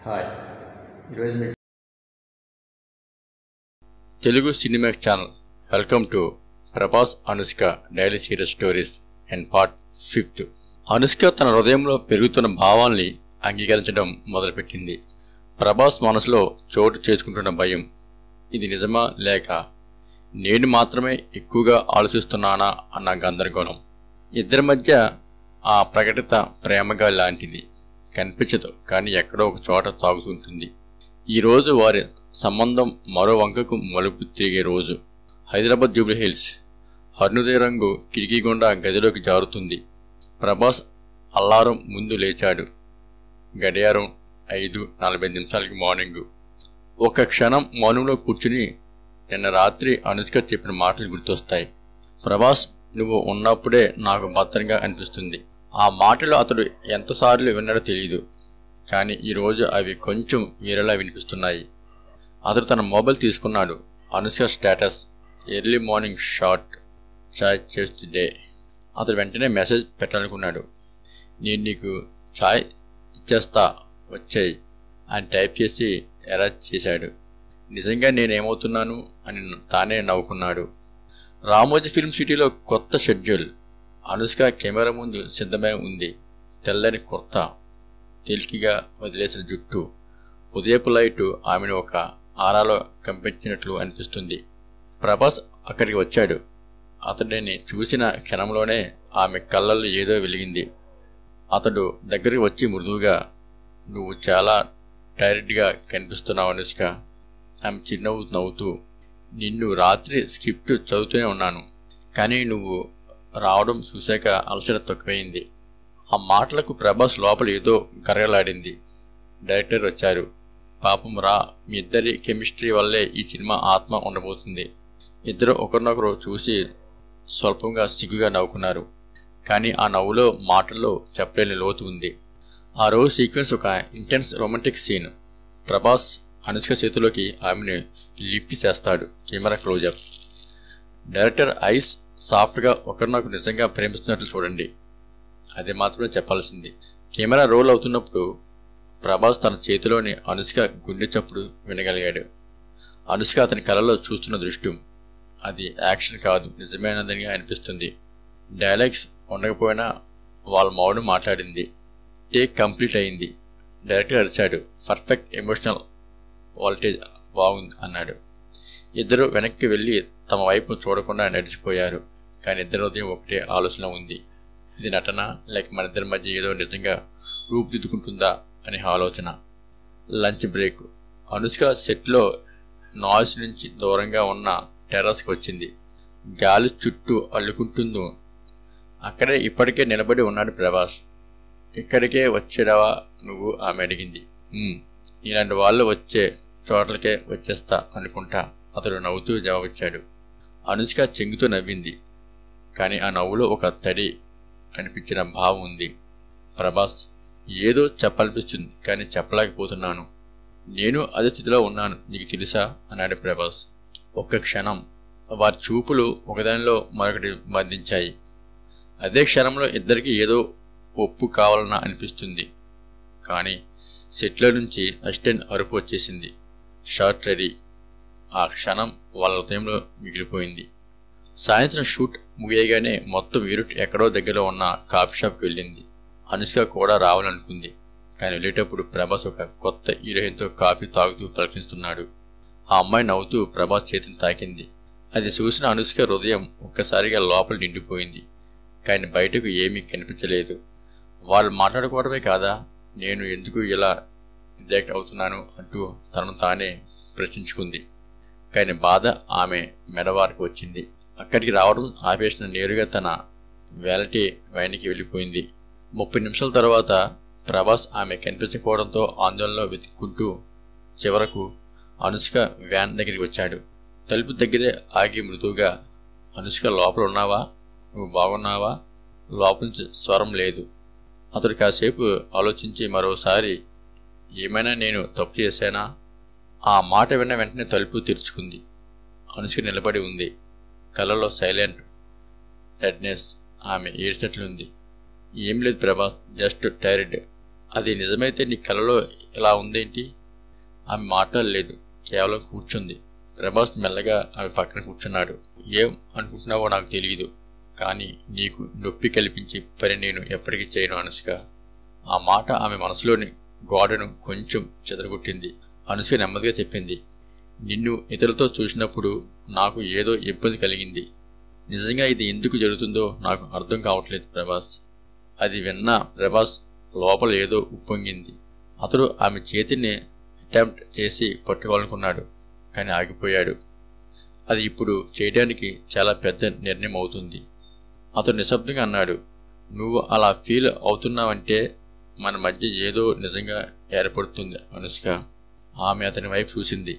Hi ఈరోజు మీ Telugu Cinemax channel welcome to Prabhas Anushka daily serious stories and part 5. Anushka తన హృదయంలో పెరుగుతున్న భావాల్ని అంగీకరించడం మొదలుపెట్టింది. ప్రభాస్ మనసులో చోటు చేసుకుంటున్న భయం, ఇది నిజమా లేక నేను మాత్రమే ఎక్కువగా ఆలోచిస్తున్నానా అన్న గందరగోళం. ఇద్దరి మధ్య ఆ ప్రకటిత ప్రేమగా లాంటిది కనిపించదు, కానీ ఎక్కడో ఒక చోట తాగుతుంటుంది. ఈరోజు వారి సంబంధం మరో వంకకు మలుపు తిరిగే రోజు. Hyderabad Jubilee hills. అరుణోదయ రంగు కిటికీ గుండా గదిలోకి జారుతుంది. ప్రభాస్ అల్లారం ముందు లేచాడు. గడియారం 5:45 మార్నింగు. ఒక క్షణం మౌనంలో కూర్చుని నిన్న రాత్రి అనుష్క చెప్పిన మాటలు గుర్తొస్తాయి. ప్రభాస్, నువ్వు ఉన్నప్పుడే నాకు భద్రంగా అనిపిస్తుంది. ఆ మాటలు అతడు ఎంతసార్లు విన్నాడో తెలియదు, కానీ ఈరోజు అవి కొంచెం వేరేలా వినిపిస్తున్నాయి. అతడు తన మొబైల్ తీసుకున్నాడు. Anushka status: early morning short chai చేస్తే. అతడు వెంటనే మెసేజ్ పెట్టాలనుకున్నాడు. నేను నీకు చాయ్ ఇచ్చేస్తా, వచ్చాయి అని టైప్ చేసి ఎరేజ్ చేశాడు. నిజంగా నేనేమవుతున్నాను అని తానే నవ్వుకున్నాడు. రామోజీ ఫిల్మ్ సిటీలో కొత్త షెడ్యూల్. అనుష్క కెమెరా ముందు సిద్ధమై ఉంది. తెల్లని కుర్తా, తేలికగా వదిలేసిన జుట్టు, ఉదయపు లైటు ఆమెను ఒక ఆరాలో కంపించినట్లు అనిపిస్తుంది. ప్రభాస్ అక్కడికి వచ్చాడు. అతడిని చూసిన క్షణంలోనే ఆమె కళ్ళల్లో ఏదో వెలిగింది. అతడు దగ్గరికి వచ్చి మృదువుగా, నువ్వు చాలా టైర్డ్గా కనిపిస్తున్నావు అనుష్క. ఆమె చిరునవ్వు నవ్వుతూ, నిన్ను రాత్రి స్క్రిప్ట్ చదువుతూనే ఉన్నాను, కానీ నువ్వు రావడం చూశాక అలసట తక్కువైంది. ఆ మాటలకు ప్రభాస్ లోపల ఏదో గరగలాడింది. డైరెక్టర్ వచ్చారు. పాపం రా, మీ ఇద్దరి కెమిస్ట్రీ వల్లే ఈ సినిమా ఆత్మ ఉండబోతుంది. ఇద్దరు ఒకరినొకరు చూసి స్వల్పంగా సిగ్గుగా నవ్వుకున్నారు, కానీ ఆ నవ్వులో మాటల్లో చెప్పలేని లోతు ఉంది. ఆ రోజు సీక్వెన్స్ ఒక intense romantic scene. Prabhas Anushka చేతిలోకి ఆమెను లిఫ్ట్ చేస్తాడు. Camera closeup. డైరెక్టర్ ఐస్ సాఫ్ట్గా ఒకరినొకరు నిజంగా ప్రేమిస్తున్నట్లు చూడండి, అది మాత్రమే చెప్పాల్సింది. కెమెరా రోల్ అవుతున్నప్పుడు ప్రభాస్ తన చేతిలోని అనుష్క గుండె చప్పుడు వినగలిగాడు. అనుష్క అతని కళ్ళలో చూస్తున్న దృష్టి, అది యాక్షన్ కాదు, నిజమైనదిగా అనిపిస్తుంది. డైలాగ్స్ ఉండకపోయినా వాళ్ళ మౌనం మాట్లాడింది. టేక్ కంప్లీట్ అయింది. డైరెక్టర్ అరిచాడు, పర్ఫెక్ట్ ఎమోషనల్ వాల్టేజ్ బాగుంది అన్నాడు. ఇద్దరు వెనక్కి వెళ్ళి తమ వైపు చూడకుండా నడిచిపోయారు. కానీ ఇద్దరి ఉదయం ఒకటే ఆలోచన ఉంది. ఇది నటన లేక మన ఇద్దరి మధ్య ఏదో నిజంగా రూపుదిద్దుకుంటుందా అనే ఆలోచన. Lunch break. అనుష్క సెట్లో నాయిస్ నుంచి దూరంగా ఉన్న టెర్రస్కి వచ్చింది. గాలి చుట్టూ అల్లుకుంటుందో. అక్కడే ఇప్పటికే నిలబడి ఉన్నాడు ప్రభాస్. ఇక్కడికే వచ్చావా నువ్వు? ఆమె అడిగింది. ఇలాంటి వాళ్ళు వచ్చే చోట్లకే వచ్చేస్తా అనుకుంటా, అతడు నవ్వుతూ జవాబిచ్చాడు. అనుష్క చెంగుతూ నవ్వింది, కానీ ఆ నవ్వులో ఒక తడి అనిపించిన భావం ఉంది. ప్రభాస్, ఏదో చెప్పాలనిపిస్తుంది, కానీ చెప్పలేకపోతున్నాను. నేను అదే స్థితిలో ఉన్నాను, నీకు తెలుసా అన్నాడు ప్రభాస్. ఒక్క క్షణం వారి చూపులు ఒకదానిలో మరొకటి బంధించాయి. అదే క్షణంలో ఇద్దరికి ఏదో ఒప్పు కావాలన్నా అనిపిస్తుంది. కానీ సెట్లో నుంచి అసిస్టెంట్ అరుపు వచ్చేసింది. Short ready. ఆ క్షణం వాళ్ళ హృదయంలో మిగిలిపోయింది. సాయంత్రం షూట్ ముగియగానే మొత్తం యూనిట్ ఎక్కడో దగ్గరలో ఉన్న కాఫీ షాప్కి వెళ్ళింది. అనుష్క కూడా రావాలనుకుంది, కానీ వెళ్ళేటప్పుడు ప్రభాస్ ఒక కొత్త హీరోయిన్తో కాఫీ తాగుతూ ప్రకటిస్తున్నాడు. ఆ అమ్మాయి నవ్వుతూ ప్రభాస్ చేతిని తాకింది. అది చూసిన అనుష్క హృదయం ఒక్కసారిగా లోపల నిండిపోయింది, కానీ బయటకు ఏమీ కనిపించలేదు. వాళ్ళు మాట్లాడుకోవడమే కాదా, నేను ఎందుకు ఇలా రియాక్ట్ అవుతున్నాను అంటూ తనను తానే ప్రశ్నించుకుంది. కానీ బాధ ఆమె మెడవారికి వచ్చింది. అక్కడికి రావడం ఆపేసిన నేరుగా తన వ్యాలిటీ వైన్కి వెళ్ళిపోయింది. 30 నిమిషాల తర్వాత ప్రభాస్ ఆమె కనిపించకపోవడంతో ఆందోళనలో వెతుక్కుంటూ చివరకు అనుష్క వ్యాన్ దగ్గరికి వచ్చాడు. తలుపు దగ్గరే ఆగి మృదువుగా, అనుష్క లోపల ఉన్నావా? నువ్వు బాగున్నావా? లోపల నుంచి స్వరం లేదు. అతడు కాసేపు ఆలోచించి మరోసారి, ఏమైనా నేను తప్పు చేశానా? ఆ మాట విన్న వెంటనే తలుపు తెరుచుకుంది. అనుష్క నిలబడి ఉంది. కళ్ళలో సైలెంట్ డెడ్నెస్. ఆమె ఏడ్చినట్లుంది. ఏం లేదు ప్రభాస్, జస్ట్ టైర్డ్. అది నిజమైతే నీ కలలో ఇలా ఉందేంటి? ఆమె మాట్లాడలేదు, కేవలం కూర్చుంది. ప్రభాస్ మెల్లగా ఆమె పక్కన కూర్చున్నాడు. ఏం అనుకుంటున్నావో నాకు తెలియదు, కానీ నీకు నొప్పి కల్పించే పని నేను ఎప్పటికీ చేయను అనుష్క. ఆ మాట ఆమె మనసులోని గోడను కొంచెం చెదరగొట్టింది. అనుష్క నెమ్మదిగా చెప్పింది, నిన్ను ఇతరులతో చూసినప్పుడు నాకు ఏదో ఇబ్బంది కలిగింది. నిజంగా ఇది ఎందుకు జరుగుతుందో నాకు అర్థం కావట్లేదు ప్రభాస్. అది విన్న ప్రభాస్ లోపల ఏదో ఉప్పొంగింది. అతడు ఆమె చేతిని అటెంప్ట్ చేసి పట్టుకోవాలనుకున్నాడు, కానీ ఆగిపోయాడు. అది ఇప్పుడు చేయడానికి చాలా పెద్ద నిర్ణయం అవుతుంది. అతడు నిశ్శబ్దంగా అన్నాడు, నువ్వు అలా ఫీల్ అవుతున్నావంటే మన మధ్య ఏదో నిజంగా ఏర్పడుతుంది అనుష్క. ఆమె అతని వైపు చూసింది.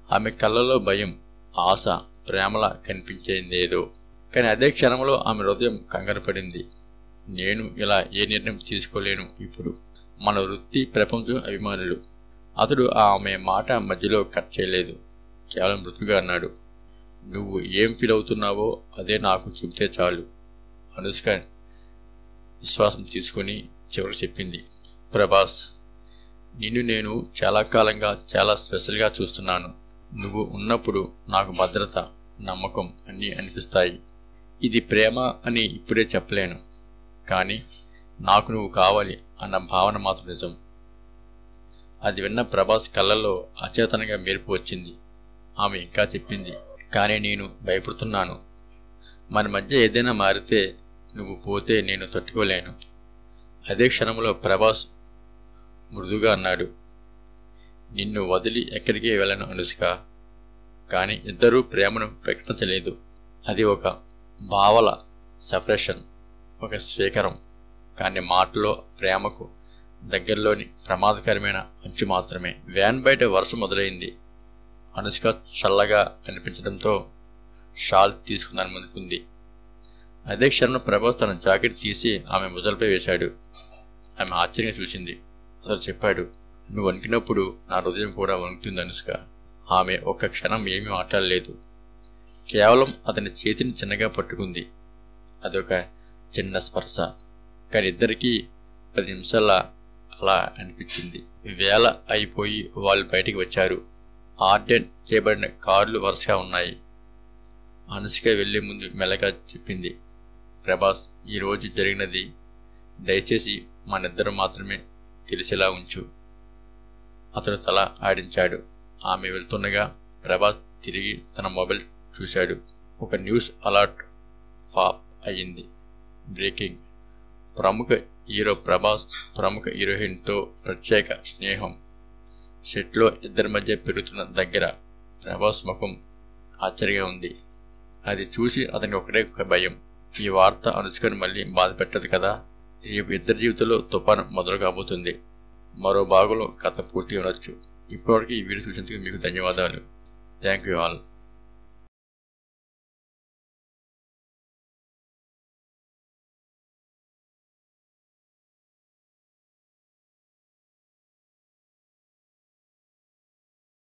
ఆమె కళ్ళలో భయం, ఆశ, ప్రేమలా కనిపించేదేదో. కానీ అదే క్షణంలో ఆమె హృదయం కంగారు పడింది. నేను ఇలా ఏ నిర్ణయం తీసుకోలేను ఇప్పుడు. మన వృత్తి ప్రపంచం అభిమానులు. అతడు ఆమె మాట మధ్యలో కట్ చేయలేదు. కేవలం మృదువుగా అన్నాడు, నువ్వు ఏం ఫీల్ అవుతున్నావో అదే నాకు చెబితే చాలు. అనుష్క విశ్వాసం తీసుకుని చివరికి చెప్పింది, ప్రభాస్, నిన్ను నేను చాలా కాలంగా చాలా స్పెషల్గా చూస్తున్నాను. నువ్వు ఉన్నప్పుడు నాకు భద్రత, నమ్మకం అన్నీ అనిపిస్తాయి. ఇది ప్రేమ అని ఇప్పుడే చెప్పలేను, కానీ నాకు నువ్వు కావాలి అన్న భావన మాత్రం నిజం. అది విన్న ప్రభాస్ కళ్ళల్లో అచేతనంగా మెరుపు వచ్చింది. ఆమె ఇంకా చెప్పింది, కానీ నేను భయపడుతున్నాను. మన మధ్య ఏదైనా మారితే నువ్వు పోతే నేను తట్టుకోలేను. అదే క్షణంలో ప్రభాస్ మృదుగా అన్నాడు, నిన్ను వదిలి ఎక్కడికి వెళ్ళను అనుష్క. కానీ ఇద్దరూ ప్రేమను ప్రకటించలేదు. అది ఒక భావల సెపరేషన్, ఒక స్వీకారం. కానీ మాటలో ప్రేమకు దగ్గరలోని ప్రమాదకరమైన అంచు మాత్రమే. వ్యాన్ బయట వర్షం మొదలైంది. అనుష్క చల్లగా కనిపించడంతో షాల్ తీసుకుందని ముందుకుంది. అదే క్షణంలో ప్రభాస్ తన జాకెట్ తీసి ఆమె భుజాలపై వేశాడు. ఆమె ఆశ్చర్యంగా చూసింది. అతను చెప్పాడు, నువ్వు వణికినప్పుడు నా హృదయం కూడా వణుకుతుంది అనుష్క. ఆమె ఒక్క క్షణం ఏమీ మాట్లాడలేదు. కేవలం అతని చేతిని చిన్నగా పట్టుకుంది. అదొక చిన్న స్పర్శ. కానీ ఇద్దరికీ 10 నిమిషాల అలా అనిపించింది. వేళ అయిపోయి వాళ్ళు బయటికి వచ్చారు. ఆర్డెన్ చేయబడిన కార్లు వరుసగా ఉన్నాయి. అనుష్క వెళ్లే ముందు మెల్లగా చెప్పింది, ప్రభాస్, ఈరోజు జరిగినది దయచేసి మనిద్దరం మాత్రమే తెలిసేలా ఉంచు. అతడు తల ఆడించాడు. ఆమె వెళ్తుండగా ప్రభాస్ తిరిగి తన మొబైల్ చూశాడు. ఒక న్యూస్ అలర్ట్ పాప్ అయ్యింది. బ్రేకింగ్. ప్రముఖ హీరో ప్రభాస్ ప్రముఖ హీరోయిన్తో ప్రత్యేక స్నేహం. సెట్లో ఇద్దరి మధ్య పెరుగుతున్న దగ్గర. ప్రభాస్ ముఖం ఆశ్చర్యంగా ఉంది. అది చూసి అతనికి ఒకటే భయం. ఈ వార్త అనుష్కని మళ్ళీ బాధ పెట్టదు కదా. రేపు ఇద్దరి జీవితంలో తుఫాను మొదలు కాబోతుంది. మరో భాగంలో కథ పూర్తిగా ఉండొచ్చు. ఇప్పటివరకు ఈ వీడియో చూసినందుకు మీకు ధన్యవాదాలు. Thank you all.